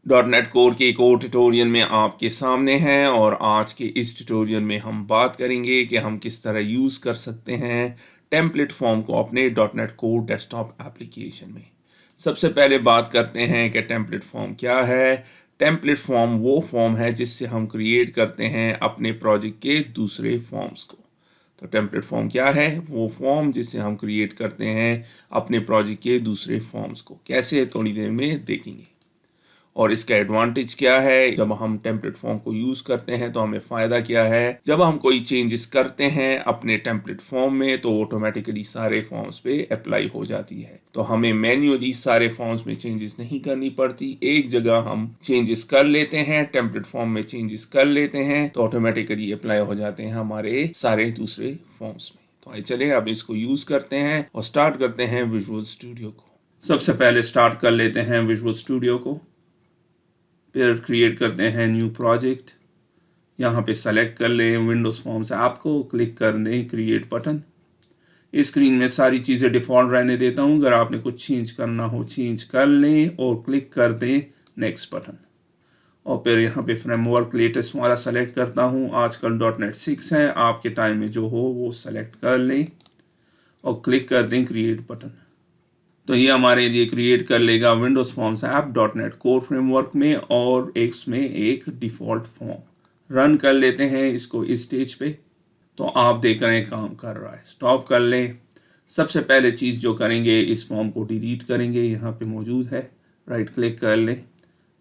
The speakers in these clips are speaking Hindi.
डॉट नेट कोर के एक और ट्यूटोरियल में आपके सामने हैं और आज के इस ट्यूटोरियल में हम बात करेंगे कि हम किस तरह यूज़ कर सकते हैं टेम्पलेट फॉर्म को अपने dot net core desktop application में। सबसे पहले बात करते हैं कि टेम्पलेट फॉर्म क्या है। टेम्पलेट फॉर्म वो फॉर्म है जिससे हम क्रिएट करते हैं अपने प्रोजेक्ट के दूसरे फॉर्म्स को। तो टेम्पलेट फॉर्म क्या है? वो फॉर्म जिससे हम क्रिएट करते हैं अपने प्रोजेक्ट के दूसरे फॉर्म्स को। कैसे, थोड़ी देर में देखेंगे। और इसका एडवांटेज क्या है, जब हम टेम्पलेट फॉर्म को यूज़ करते हैं तो हमें फ़ायदा क्या है। जब हम कोई चेंजेस करते हैं अपने टेम्पलेट फॉर्म में तो ऑटोमेटिकली सारे फॉर्म्स पे अप्लाई हो जाती है, तो हमें मैन्युअली सारे फॉर्म्स में चेंजेस नहीं करनी पड़ती। एक जगह हम चेंजेस कर लेते हैं, टेम्पलेट फॉर्म में चेंजेस कर लेते हैं तो ऑटोमेटिकली अप्लाई हो जाते हैं हमारे सारे दूसरे फॉर्म्स में। तो आइए चलिए अब इसको यूज़ करते हैं और स्टार्ट करते हैं विजुअल स्टूडियो को। सबसे पहले स्टार्ट कर लेते हैं विजुअल स्टूडियो को, फिर क्रिएट करते हैं न्यू प्रोजेक्ट। यहाँ पे सेलेक्ट कर लें विंडोज़ फॉर्म्स ऐप को, क्लिक कर दें क्रिएट बटन। इस स्क्रीन में सारी चीज़ें डिफ़ॉल्ट रहने देता हूँ, अगर आपने कुछ चेंज करना हो चेंज कर लें और क्लिक कर दें नेक्स्ट बटन। और फिर यहाँ पे फ्रेमवर्क लेटेस्ट वाला सेलेक्ट करता हूँ, आजकल .NET 6 है, आपके टाइम में जो हो वो सेलेक्ट कर लें और क्लिक कर दें क्रिएट बटन। तो ये हमारे लिए क्रिएट कर लेगा Windows forms app .NET core framework में और इसमें एक डिफ़ॉल्ट फॉर्म। रन कर लेते हैं इसको इस स्टेज पे, तो आप देख रहे हैं काम कर रहा है। स्टॉप कर लें। सबसे पहले चीज़ जो करेंगे, इस फॉर्म को डिलीट करेंगे। यहाँ पे मौजूद है, राइट क्लिक कर लें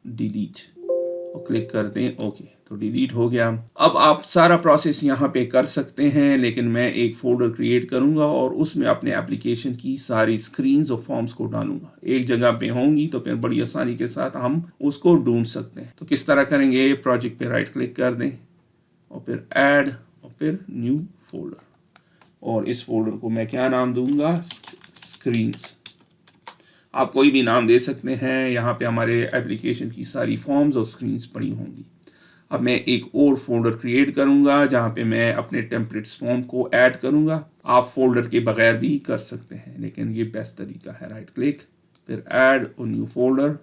डिलीट और क्लिक कर दें ओके, तो डिलीट हो गया। अब आप सारा प्रोसेस यहाँ पे कर सकते हैं, लेकिन मैं एक फोल्डर क्रिएट करूँगा और उसमें अपने एप्लीकेशन की सारी स्क्रीन्स और फॉर्म्स को डालूंगा। एक जगह पे होंगी तो फिर बड़ी आसानी के साथ हम उसको ढूंढ सकते हैं। तो किस तरह करेंगे, प्रोजेक्ट पे राइट क्लिक कर दें और फिर ऐड और फिर न्यू फोल्डर, और इस फोल्डर को मैं क्या नाम दूंगा, स्क्रीन्स। आप कोई भी नाम दे सकते हैं। यहाँ पे हमारे एप्लीकेशन की सारी फॉर्म्स और स्क्रीन्स पड़ी होंगी। अब मैं एक और फोल्डर क्रिएट करूँगा जहाँ पे मैं अपने टेम्पलेट्स फॉर्म को ऐड करूँगा। आप फोल्डर के बगैर भी कर सकते हैं, लेकिन ये बेस्ट तरीका है। राइट क्लिक, फिर ऐड और न्यू फोल्डर,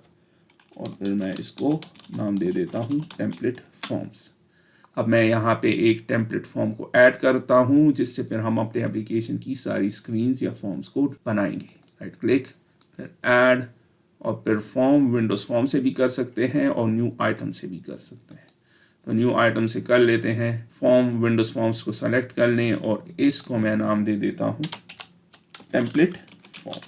और फिर मैं इसको नाम दे देता हूँ टेम्पलेट फॉर्म्स। अब मैं यहाँ पे एक टेम्पलेट फॉर्म को ऐड करता हूँ, जिससे फिर हम अपने एप्लीकेशन की सारी स्क्रीन्स या फॉर्म्स को बनाएंगे। राइट क्लिक, फिर ऐड और फिर फॉर्म। विंडोज़ फॉर्म से भी कर सकते हैं और न्यू आइटम से भी कर सकते हैं। तो न्यू आइटम से कर लेते हैं फॉर्म। विंडोज़ फॉर्म्स को सेलेक्ट कर लें और इसको मैं नाम दे देता हूँ टेम्पलेट फॉर्म।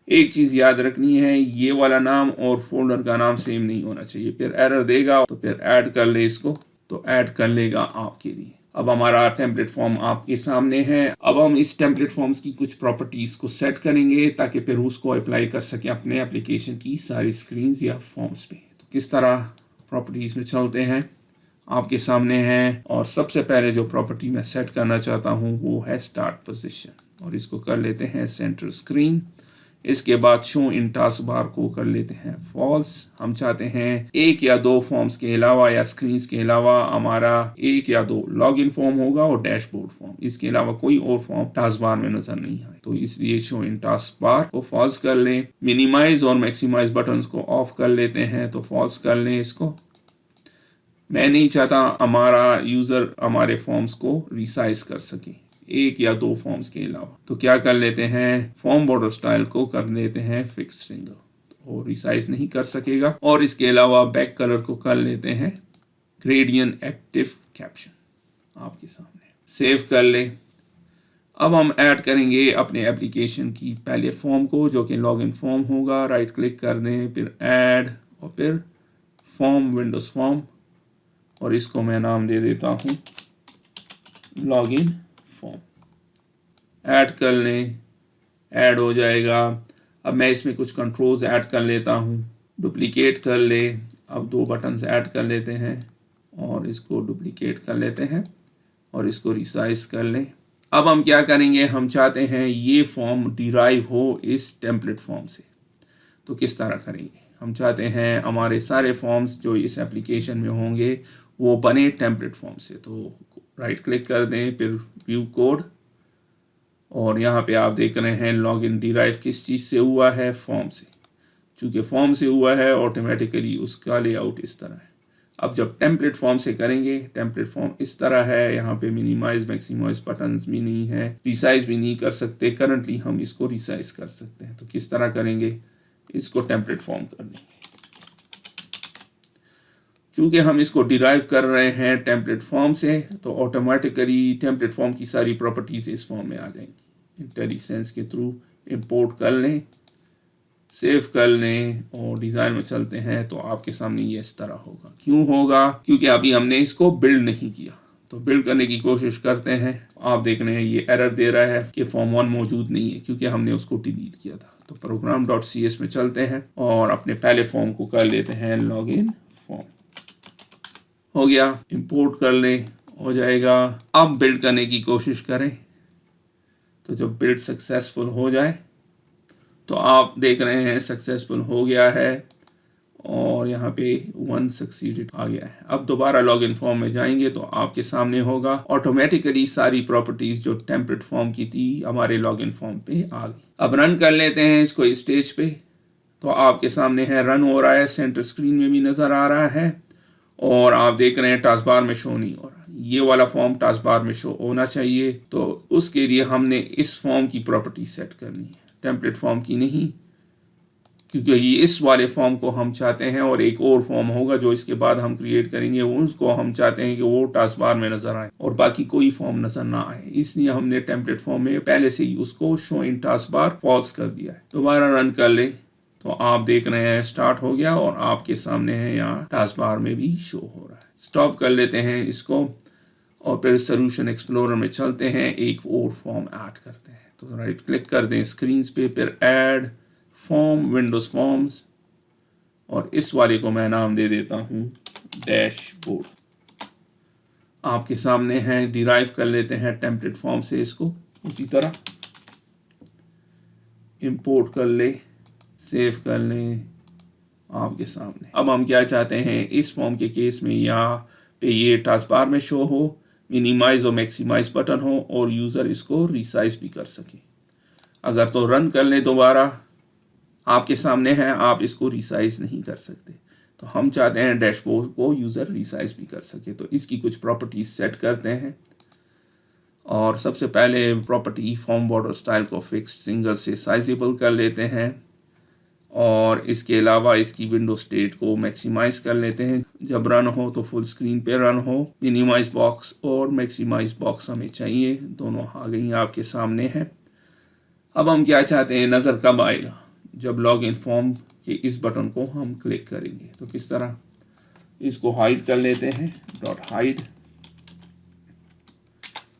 एक चीज़ याद रखनी है, ये वाला नाम और फोल्डर का नाम सेम नहीं होना चाहिए, फिर एरर देगा। तो फिर ऐड कर ले इसको, तो ऐड कर लेगा आपके लिए। अब हमारा टेम्पलेट फॉर्म आपके सामने है। अब हम इस टेम्पलेट फॉर्म्स की कुछ प्रॉपर्टीज को सेट करेंगे ताकि फिर उसको अप्लाई कर सके अपने एप्लीकेशन की सारी स्क्रीन्स या फॉर्म्स पे। तो किस तरह प्रॉपर्टीज में चलते हैं, आपके सामने है। और सबसे पहले जो प्रॉपर्टी मैं सेट करना चाहता हूँ वो है स्टार्ट पोजीशन, और इसको कर लेते हैं सेंटर स्क्रीन। इसके बाद शो इन टास्क बार को कर लेते हैं फॉल्स। हम चाहते हैं एक या दो फॉर्म्स के अलावा या स्क्रीन्स के अलावा हमारा एक या दो लॉगिन फॉर्म होगा और डैशबोर्ड फॉर्म, इसके अलावा कोई और फॉर्म टास्क बार में नजर नहीं आए। तो इसलिए शो इन टास्क बार को फॉल्स कर लें। मिनिमाइज और मैक्सिमाइज बटन्स को ऑफ कर लेते हैं, तो फॉल्स कर लें इसको। मैं नहीं चाहता हमारा यूज़र हमारे फॉर्म्स को रिसाइज कर सके एक या दो फॉर्म्स के अलावा। तो क्या कर लेते हैं, फॉर्म बॉर्डर स्टाइल को कर लेते हैं फिक्स सिंगल, और रिसाइज नहीं कर सकेगा। और इसके अलावा बैक कलर को कर लेते हैं ग्रेडियंट एक्टिव कैप्शन। आपके सामने सेव कर ले। अब हम ऐड करेंगे अपने एप्लीकेशन की पहले फॉर्म को, जो कि लॉगिन फॉर्म होगा। राइट क्लिक कर दें, फिर ऐड और फिर फॉर्म, विंडोज फॉर्म, और इसको मैं नाम दे देता हूँ लॉगिन फॉर्म। ऐड कर लें, ऐड हो जाएगा। अब मैं इसमें कुछ कंट्रोल्स ऐड कर लेता हूँ। डुप्लीकेट कर ले। अब दो बटन्स ऐड कर लेते हैं और इसको डुप्लीकेट कर लेते हैं और इसको रिसाइज कर लें। अब हम क्या करेंगे, हम चाहते हैं ये फॉर्म डिराइव हो इस टेम्पलेट फॉर्म से। तो किस तरह करेंगे, हम चाहते हैं हमारे सारे फॉर्म्स जो इस एप्लीकेशन में होंगे वो बने टेम्पलेट फॉर्म से। तो राइट क्लिक कर दें, फिर व्यू कोड, और यहाँ पे आप देख रहे हैं लॉगिन डिराइव किस चीज़ से हुआ है, फॉर्म से। चूंकि फॉर्म से हुआ है ऑटोमेटिकली उसका लेआउट इस तरह है। अब जब टेम्पलेट फॉर्म से करेंगे, टेम्पलेट फॉर्म इस तरह है, यहाँ पे मिनिमाइज मैक्सिमाइज बटन्स भी नहीं है, रिसाइज भी नहीं कर सकते। करंटली हम इसको रिसाइज कर सकते हैं। तो किस तरह करेंगे, इसको टेम्पलेट फॉर्म कर लेंगे। चूंकि हम इसको डिराइव कर रहे हैं टेम्पलेट फॉर्म से, तो ऑटोमेटिकली टेम्पलेट फॉर्म की सारी प्रॉपर्टीज इस फॉर्म में आ जाएंगी। इंटेलिसेंस के थ्रू इंपोर्ट कर लें, सेव कर लें और डिज़ाइन में चलते हैं, तो आपके सामने ये इस तरह होगा। क्यों होगा, क्योंकि अभी हमने इसको बिल्ड नहीं किया। तो बिल्ड करने की कोशिश करते हैं। आप देख रहे हैं ये एरर दे रहा है कि फॉर्म 1 मौजूद नहीं है, क्योंकि हमने उसको डिलीट किया था। तो program.cs में चलते हैं और अपने पहले फॉर्म को कर लेते हैं लॉगिन फॉर्म। हो गया, इंपोर्ट कर लें, हो जाएगा। अब बिल्ड करने की कोशिश करें। तो जब बिल्ड सक्सेसफुल हो जाए, तो आप देख रहे हैं सक्सेसफुल हो गया है और यहाँ पे 1 सक्सीडेड आ गया है। अब दोबारा लॉगिन फॉर्म में जाएंगे तो आपके सामने होगा ऑटोमेटिकली सारी प्रॉपर्टीज जो टेम्पलेट फॉर्म की थी हमारे लॉगिन फॉर्म पे आ गई। अब रन कर लेते हैं इसको इस स्टेज पे। तो आपके सामने है, रन हो रहा है, सेंटर स्क्रीन में भी नज़र आ रहा है और आप देख रहे हैं टास्क बार में शो नहीं हो रहा। ये वाला फॉर्म टास्क बार में शो होना चाहिए। तो उसके लिए हमने इस फॉर्म की प्रॉपर्टी सेट करनी है, टेम्पलेट फॉर्म की नहीं, क्योंकि ये इस वाले फॉर्म को हम चाहते हैं और एक और फॉर्म होगा जो इसके बाद हम क्रिएट करेंगे, उसको हम चाहते हैं कि वो टास्क बार में नजर आए और बाकी कोई फॉर्म नजर ना आए। इसलिए हमने टेम्पलेट फॉर्म में पहले से ही उसको show in task bar false कर दिया है। दोबारा रन कर ले तो आप देख रहे हैं स्टार्ट हो गया और आपके सामने है यहाँ टास्क बार में भी शो हो रहा है। स्टॉप कर लेते हैं इसको और फिर सोल्यूशन एक्सप्लोरर में चलते हैं, एक और फॉर्म ऐड करते हैं। तो राइट क्लिक कर दें स्क्रीन पे, फिर ऐड फॉर्म, विंडोज फॉर्म्स, और इस वाले को मैं नाम दे देता हूं डैशबोर्ड। आपके सामने है, डिराइव कर लेते हैं टेम्पलेट फॉर्म से इसको उसी तरह इंपोर्ट कर ले, सेव कर लें आपके सामने। अब हम क्या चाहते हैं, इस फॉर्म के केस में यहाँ पे ये टास्क बार में शो हो, मिनिमाइज और मैक्सिमाइज बटन हो और यूज़र इसको रिसाइज भी कर सके। अगर तो रन कर ले दोबारा, आपके सामने है, आप इसको रिसाइज नहीं कर सकते। तो हम चाहते हैं डैशबोर्ड को यूज़र रिसाइज भी कर सके। तो इसकी कुछ प्रॉपर्टीज सेट करते हैं और सबसे पहले प्रॉपर्टी फॉर्म बॉर्डर स्टाइल को फिक्स्ड सिंगल से साइजेबल कर लेते हैं और इसके अलावा इसकी विंडो स्टेट को मैक्सिमाइज कर लेते हैं। जब रन हो तो फुल स्क्रीन पे रन हो। मिनिमाइज बॉक्स और मैक्सिमाइज बॉक्स हमें चाहिए, दोनों आ गई आपके सामने है। अब हम क्या चाहते हैं, नज़र कब आएगा, जब लॉगिन फॉर्म के इस बटन को हम क्लिक करेंगे। तो किस तरह, इसको हाइड कर लेते हैं, डॉट हाइड।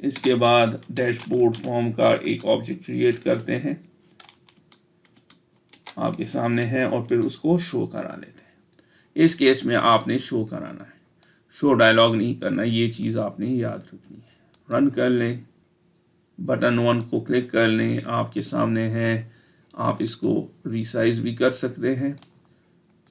इसके बाद डैशबोर्ड फॉर्म का एक ऑब्जेक्ट क्रिएट करते हैं, आपके सामने है, और फिर उसको शो करा लेते हैं। इस केस में आपने शो कराना है, शो डायलॉग नहीं करना, ये चीज़ आपने याद रखनी है। रन कर लें, बटन 1 को क्लिक कर लें, आपके सामने है, आप इसको रिसाइज भी कर सकते हैं,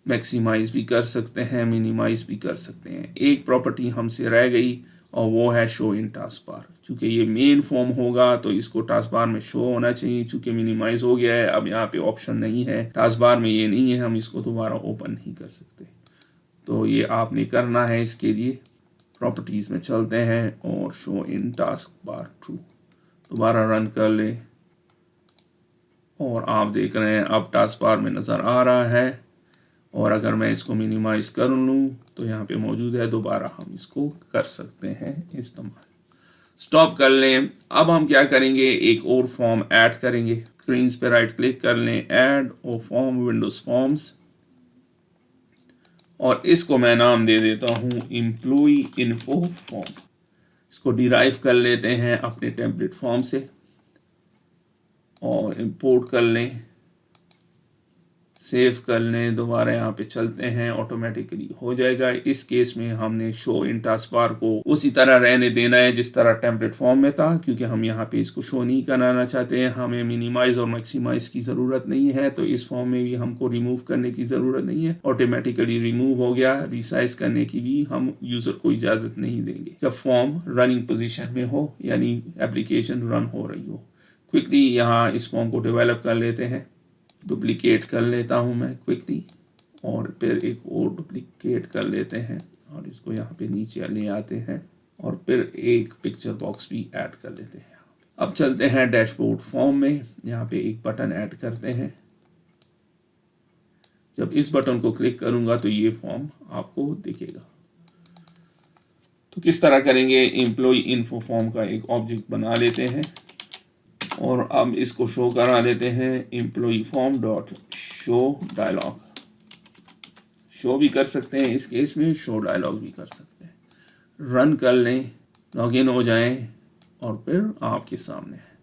मैक्सिमाइज भी कर सकते हैं, मिनिमाइज भी कर सकते हैं। एक प्रॉपर्टी हमसे रह गई और वो है शो इन टास्क बार। चूँकि ये मेन फॉर्म होगा तो इसको टास्क बार में शो होना चाहिए। चूँकि मिनिमाइज हो गया है, अब यहाँ पे ऑप्शन नहीं है, टास्क बार में ये नहीं है, हम इसको दोबारा ओपन नहीं कर सकते। तो ये आपने करना है। इसके लिए प्रॉपर्टीज़ में चलते हैं और show in task bar true, दोबारा रन कर ले और आप देख रहे हैं अब टास्क बार में नज़र आ रहा है। और अगर मैं इसको मिनिमाइज कर लूँ तो यहाँ पे मौजूद है, दोबारा हम इसको कर सकते हैं इस्तेमाल। स्टॉप कर लें। अब हम क्या करेंगे, एक और फॉर्म ऐड करेंगे। स्क्रीन पे राइट क्लिक कर लें, ऐड और फॉर्म, विंडोज फॉर्म्स, और इसको मैं नाम दे देता हूँ एम्प्लॉय इन्फो फॉर्म। इसको डिराइव कर लेते हैं अपने टेम्पलेट फॉर्म से और इंपोर्ट कर लें, सेव कर लें, दोबारा यहाँ पे चलते हैं, ऑटोमेटिकली हो जाएगा। इस केस में हमने शो इन टास्क बार को उसी तरह रहने देना है जिस तरह टेम्पलेट फॉर्म में था, क्योंकि हम यहाँ पे इसको शो नहीं कराना चाहते हैं। हमें मिनिमाइज और मैक्सिमाइज की ज़रूरत नहीं है, तो इस फॉर्म में भी हमको रिमूव करने की ज़रूरत नहीं है, ऑटोमेटिकली रिमूव हो गया। रिसाइज करने की भी हम यूज़र को इजाज़त नहीं देंगे जब फॉर्म रनिंग पोजिशन में हो, यानी एप्लीकेशन रन हो रही हो। क्विकली यहाँ इस फॉर्म को डेवलप कर लेते हैं। डुप्लीकेट कर लेता हूँ मैं क्विकली, और फिर एक और डुप्लीकेट कर लेते हैं और इसको यहाँ पे नीचे ले आते हैं और फिर एक पिक्चर बॉक्स भी ऐड कर लेते हैं। अब चलते हैं डैशबोर्ड फॉर्म में, यहाँ पे एक बटन ऐड करते हैं। जब इस बटन को क्लिक करूंगा तो ये फॉर्म आपको दिखेगा। तो किस तरह करेंगे, एम्प्लॉय इन्फो फॉर्म का एक ऑब्जेक्ट बना लेते हैं और अब इसको शो करा लेते हैं employ form dot show dialog. Show भी कर सकते हैं इस केस में, शो डायलॉग भी कर सकते हैं। रन कर लें, लॉगिन हो जाएं और फिर आपके सामने है।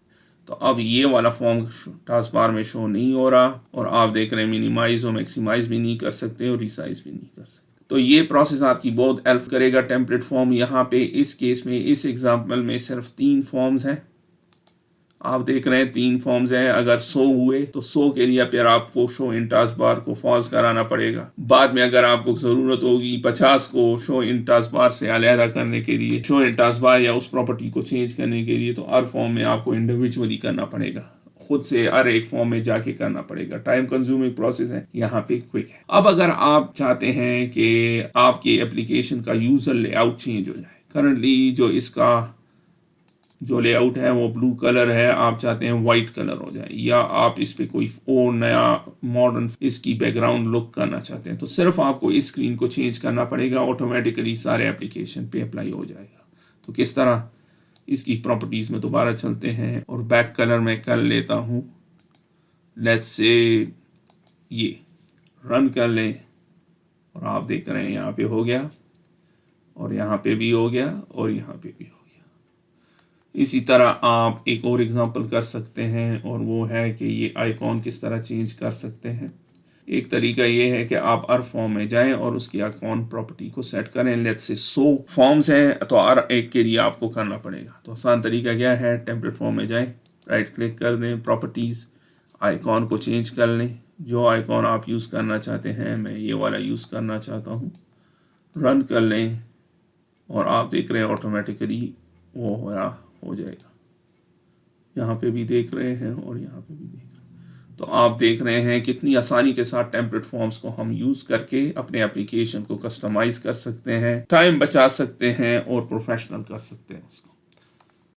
तो अब ये वाला फॉर्म टास्क बार में शो नहीं हो रहा और आप देख रहे हैं मिनिमाइज और मैक्सिमाइज भी नहीं कर सकते और रिसाइज भी नहीं कर सकते। तो ये प्रोसेस आपकी बहुत हेल्प करेगा टेम्पलेट फॉर्म। यहाँ पे इस केस में, इस एग्जांपल में सिर्फ 3 फॉर्म्स हैं। आप देख रहे हैं 3 फॉर्म्स हैं। अगर 100 हुए तो 100 के लिए फिर आपको शो इन टास्क बार को फॉल्स कराना पड़ेगा। बाद में अगर आपको ज़रूरत होगी 50 को शो इन टास्क बार से अलहदा करने के लिए, शो इन टास्क बार या उस प्रॉपर्टी को चेंज करने के लिए, तो हर फॉर्म में आपको इंडिविजुअली करना पड़ेगा, खुद से हर एक फॉर्म में जाके करना पड़ेगा। टाइम कंज्यूमिंग प्रोसेस है, यहाँ पे क्विक है। अब अगर आप चाहते हैं कि आपके एप्लीकेशन का यूजर लेआउट चेंज हो जाए, करंटली जो इसका जो लेआउट है वो ब्लू कलर है, आप चाहते हैं वाइट कलर हो जाए, या आप इस पे कोई और नया मॉडर्न इसकी बैकग्राउंड लुक करना चाहते हैं, तो सिर्फ आपको इस स्क्रीन को चेंज करना पड़ेगा, ऑटोमेटिकली सारे एप्लीकेशन पे अप्लाई हो जाएगा। तो किस तरह, इसकी प्रॉपर्टीज में दोबारा चलते हैं और बैक कलर में कर लेता हूँ, लेट्स से ये, रन कर लें और आप देख रहे हैं यहाँ पे हो गया और यहाँ पे भी हो गया और यहाँ पे भी हो गया। इसी तरह आप एक और एग्जांपल कर सकते हैं और वो है कि ये आइकॉन किस तरह चेंज कर सकते हैं। एक तरीका ये है कि आप हर फॉर्म में जाएं और उसकी आइकॉन प्रॉपर्टी को सेट करें। लेट्स से 100 फॉर्म्स हैं तो हर एक के लिए आपको करना पड़ेगा। तो आसान तरीका क्या है, टेम्पलेट फॉर्म में जाएं, राइट क्लिक कर दें, प्रॉपर्टीज़, आइकॉन को चेंज कर लें। जो आइकॉन आप यूज़ करना चाहते हैं, मैं ये वाला यूज़ करना चाहता हूँ, रन कर लें और आप देख रहे हैं ऑटोमेटिकली वो हो जाएगा। यहाँ पे भी देख रहे हैं और यहाँ पे भी देख रहे हैं। तो आप देख रहे हैं कितनी आसानी के साथ टेम्पलेट फॉर्म्स को हम यूज़ करके अपने एप्लीकेशन को कस्टमाइज कर सकते हैं, टाइम बचा सकते हैं और प्रोफेशनल कर सकते हैं उसको।